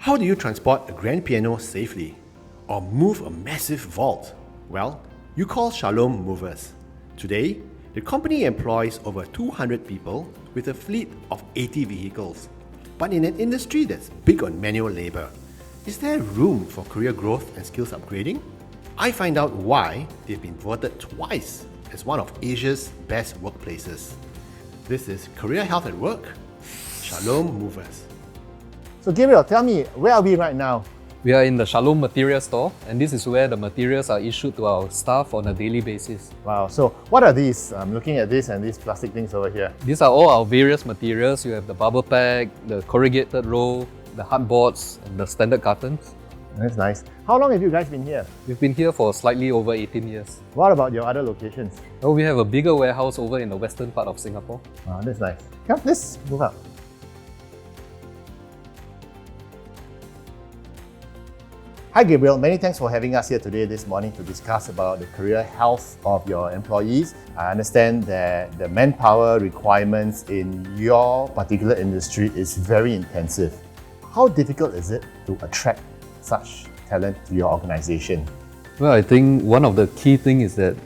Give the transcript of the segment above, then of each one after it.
How do you transport a grand piano safely? Or move a massive vault? Well, you call Shalom Movers. Today, the company employs over 200 people with a fleet of 80 vehicles. But in an industry that's big on manual labor, is there room for career growth and skills upgrading? I find out why they've been voted twice as one of Asia's best workplaces. This is Career Health at Work, Shalom Movers. So Gabriel, tell me, where are we right now? We are in the Shalom Material Store, and this is where the materials are issued to our staff on a daily basis. Wow, so what are these? I'm looking at this and these plastic things over here. These are all our various materials. You have the bubble pack, the corrugated roll, the hardboards, and the standard cartons. That's nice. How long have you guys been here? We've been here for slightly over 18 years. What about your other locations? Oh, we have a bigger warehouse over in the western part of Singapore. Wow, that's nice. Come, let's move up. Hi Gabriel, many thanks for having us here today this morning to discuss about the career health of your employees. I understand that the manpower requirements in your particular industry is very intensive. How difficult is it to attract such talent to your organization? Well, I think one of the key things is that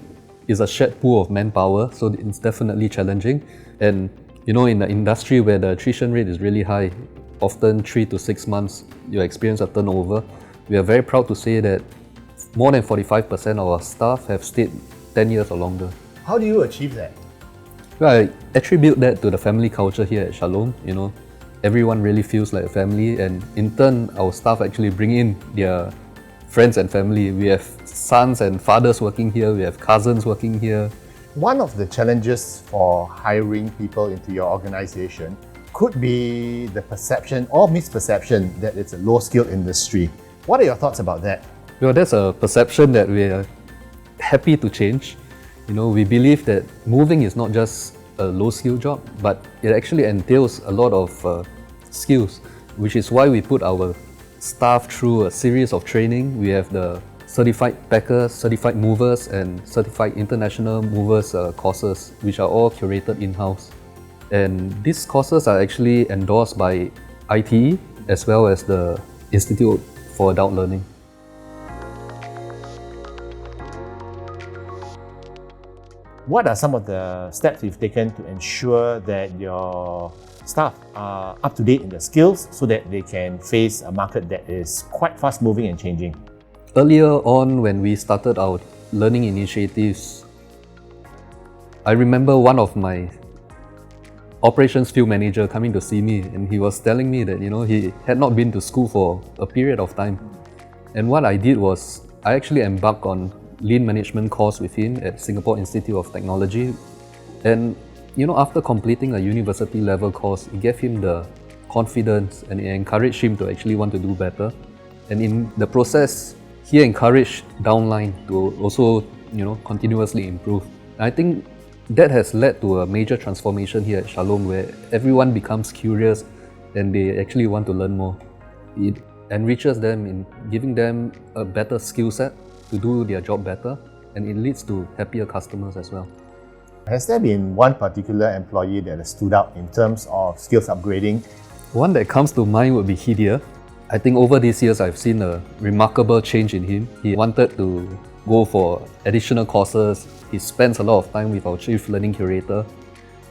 it's a shared pool of manpower, so it's definitely challenging. And in the industry where the attrition rate is really high, often 3 to 6 months, you experience a turnover. We are very proud to say that more than 45% of our staff have stayed 10 years or longer. How do you achieve that? Well, I attribute that to the family culture here at Shalom. Everyone really feels like a family, and in turn, our staff actually bring in their friends and family. We have sons and fathers working here, we have cousins working here. One of the challenges for hiring people into your organization could be the perception or misperception that it's a low-skill industry. What are your thoughts about that? Well, that's a perception that we are happy to change. We believe that moving is not just a low-skill job, but it actually entails a lot of skills, which is why we put our staff through a series of training. We have the Certified Packers, Certified Movers, and Certified International Movers courses, which are all curated in-house. And these courses are actually endorsed by ITE as well as the Institute for Adult Learning. What are some of the steps you've taken to ensure that your staff are up to date in their skills so that they can face a market that is quite fast moving and changing? Earlier on, when we started our learning initiatives, I remember one of my operations field manager coming to see me, and he was telling me that he had not been to school for a period of time. And what I did was I actually embarked on lean management course with him at Singapore Institute of Technology. And after completing a university level course, it gave him the confidence and it encouraged him to actually want to do better. And in the process, he encouraged downline to also continuously improve. And I think that has led to a major transformation here at Shalom, where everyone becomes curious and they actually want to learn more. It enriches them in giving them a better skill set to do their job better, and it leads to happier customers as well. Has there been one particular employee that has stood out in terms of skills upgrading? One that comes to mind would be Hidia. I think over these years I've seen a remarkable change in him. He wanted to go for additional courses. He spends a lot of time with our Chief Learning Curator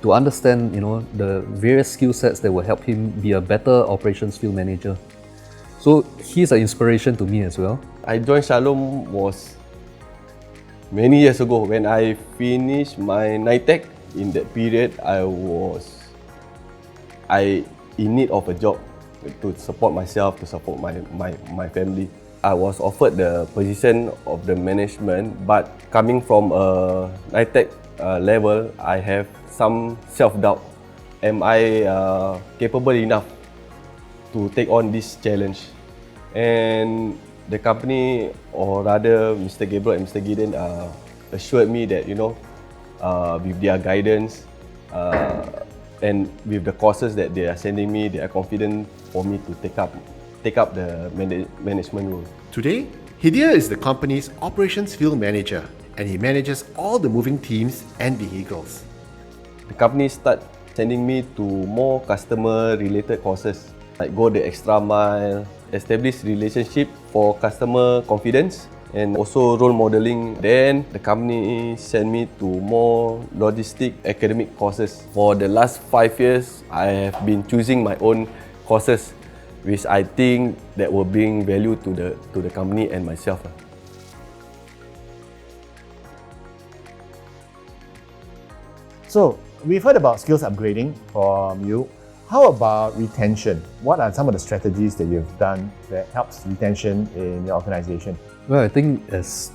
to understand the various skill sets that will help him be a better operations field manager. So he's an inspiration to me as well. I joined Shalom was many years ago when I finished my NITEC. In that period, I in need of a job to support myself, to support my family. I was offered the position of the management, but coming from a NITEC level, I have some self-doubt. Am I capable enough to take on this challenge? And the company, or rather Mr. Gabriel and Mr. Gideon, assured me that with their guidance and with the courses that they are sending me, they are confident for me to take up the management role. Today, Hidia is the company's operations field manager, and he manages all the moving teams and vehicles. The company start sending me to more customer-related courses, like go the extra mile, establish relationship for customer confidence and also role modeling. Then the company sent me to more logistic academic courses. For the last 5 years, I have been choosing my own courses, which I think that will bring value to the company and myself. So, we've heard about skills upgrading from you. How about retention? What are some of the strategies that you've done that helps retention in your organization? Well, I think as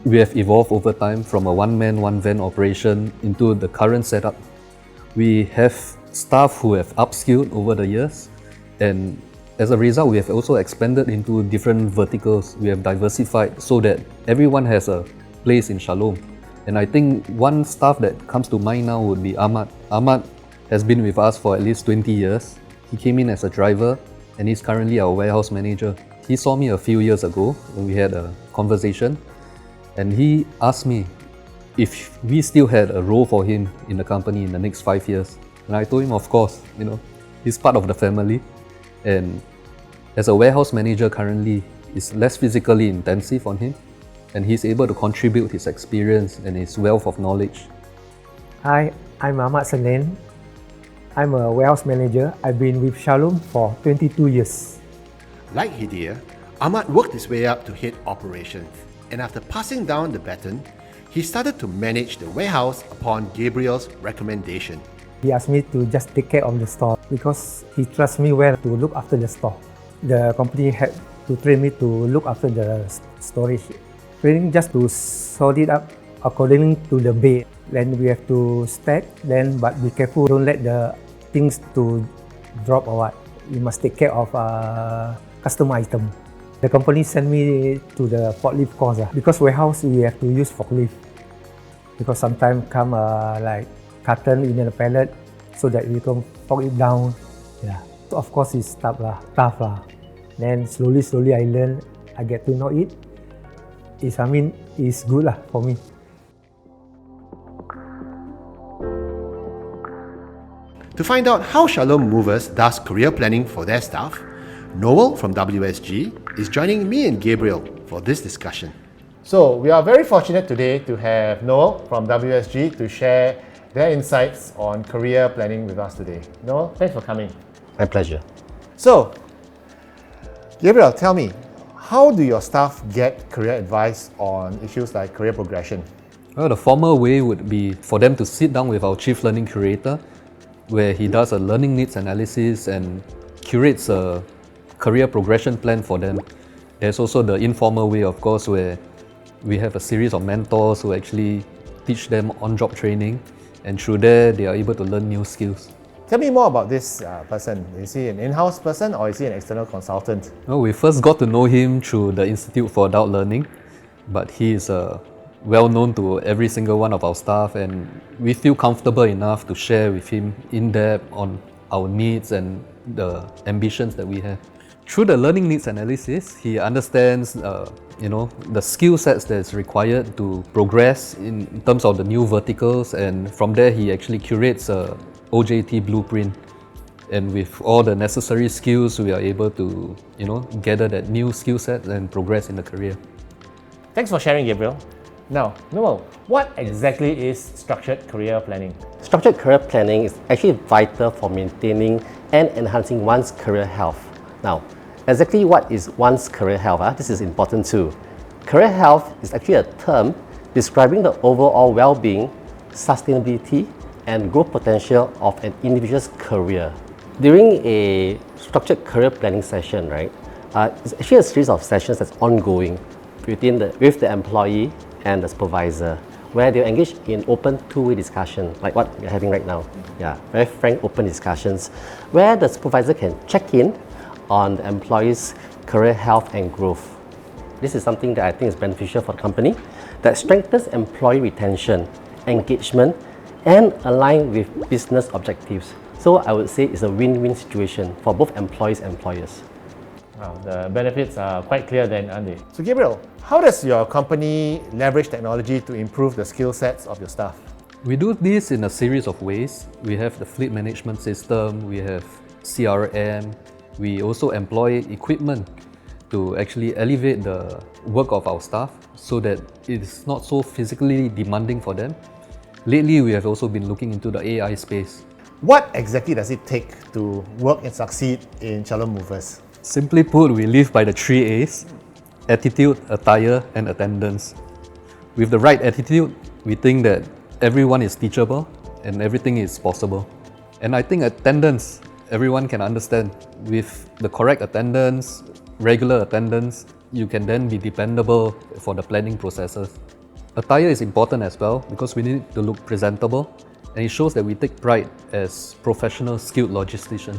we have evolved over time from a one-man, one-van operation into the current setup, we have staff who have upskilled over the years, and as a result, we have also expanded into different verticals. We have diversified so that everyone has a place in Shalom. And I think one staff that comes to mind now would be Ahmad. Ahmad has been with us for at least 20 years. He came in as a driver and he's currently our warehouse manager. He saw me a few years ago when we had a conversation, and he asked me if we still had a role for him in the company in the next 5 years. And I told him, of course, he's part of the family. And as a warehouse manager currently, it's less physically intensive on him, and he's able to contribute his experience and his wealth of knowledge. Hi, I'm Ahmad Senin. I'm a warehouse manager. I've been with Shalom for 22 years. Like Hidayah, Ahmad worked his way up to head operations, and after passing down the baton, he started to manage the warehouse upon Gabriel's recommendation. He asked me to just take care of the store because he trusts me well to look after the store. The company had to train me to look after the storage. Training just to sort it up according to the bay. Then we have to stack, but be careful, don't let the things to drop or what. You must take care of customer item. The company sent me to the forklift course because warehouse we have to use forklift because sometimes come like carton in the pallet so that we can fork it down. Yeah, so of course it's tough lah. Then slowly I learn, I get to know it. It's good lah for me. To find out how Shalom Movers does career planning for their staff, Noel from WSG is joining me and Gabriel for this discussion. So, we are very fortunate today to have Noel from WSG to share their insights on career planning with us today. Noel, thanks for coming. My pleasure. So, Gabriel, tell me, how do your staff get career advice on issues like career progression? Well, the formal way would be for them to sit down with our Chief Learning Curator, where he does a learning needs analysis and curates a career progression plan for them. There's also the informal way, of course, where we have a series of mentors who actually teach them on-job training, and through there, they are able to learn new skills. Tell me more about this person. Is he an in-house person or is he an external consultant? Well, we first got to know him through the Institute for Adult Learning, but he is well known to every single one of our staff, and we feel comfortable enough to share with him in depth on our needs and the ambitions that we have. Through the learning needs analysis, he understands the skill sets that is required to progress in terms of the new verticals, and from there he actually curates a OJT blueprint, and with all the necessary skills we are able to gather that new skill set and progress in the career. Thanks for sharing, Gabriel. Now, Noel, what exactly is structured career planning? Structured career planning is actually vital for maintaining and enhancing one's career health. Now, exactly what is one's career health? This is important too. Career health is actually a term describing the overall well-being, sustainability, and growth potential of an individual's career. During a structured career planning session, it's actually a series of sessions that's ongoing with the employee and the supervisor, where they engage in open two-way discussion, like what we're having right now. Yeah, very frank, open discussions, where the supervisor can check in on the employee's career health and growth. This is something that I think is beneficial for the company, that strengthens employee retention, engagement, and align with business objectives. So I would say it's a win-win situation for both employees and employers. Wow, the benefits are quite clear then, aren't they? So Gabriel, how does your company leverage technology to improve the skill sets of your staff? We do this in a series of ways. We have the fleet management system, we have CRM, We also employ equipment to actually elevate the work of our staff so that it is not so physically demanding for them. Lately, we have also been looking into the AI space. What exactly does it take to work and succeed in Shalom Movers? Simply put, we live by the 3 A's: attitude, attire, and attendance. With the right attitude, we think that everyone is teachable and everything is possible. And I think attendance, everyone can understand. With the correct attendance, regular attendance, you can then be dependable for the planning processes. Attire is important as well because we need to look presentable, and it shows that we take pride as professional, skilled logisticians.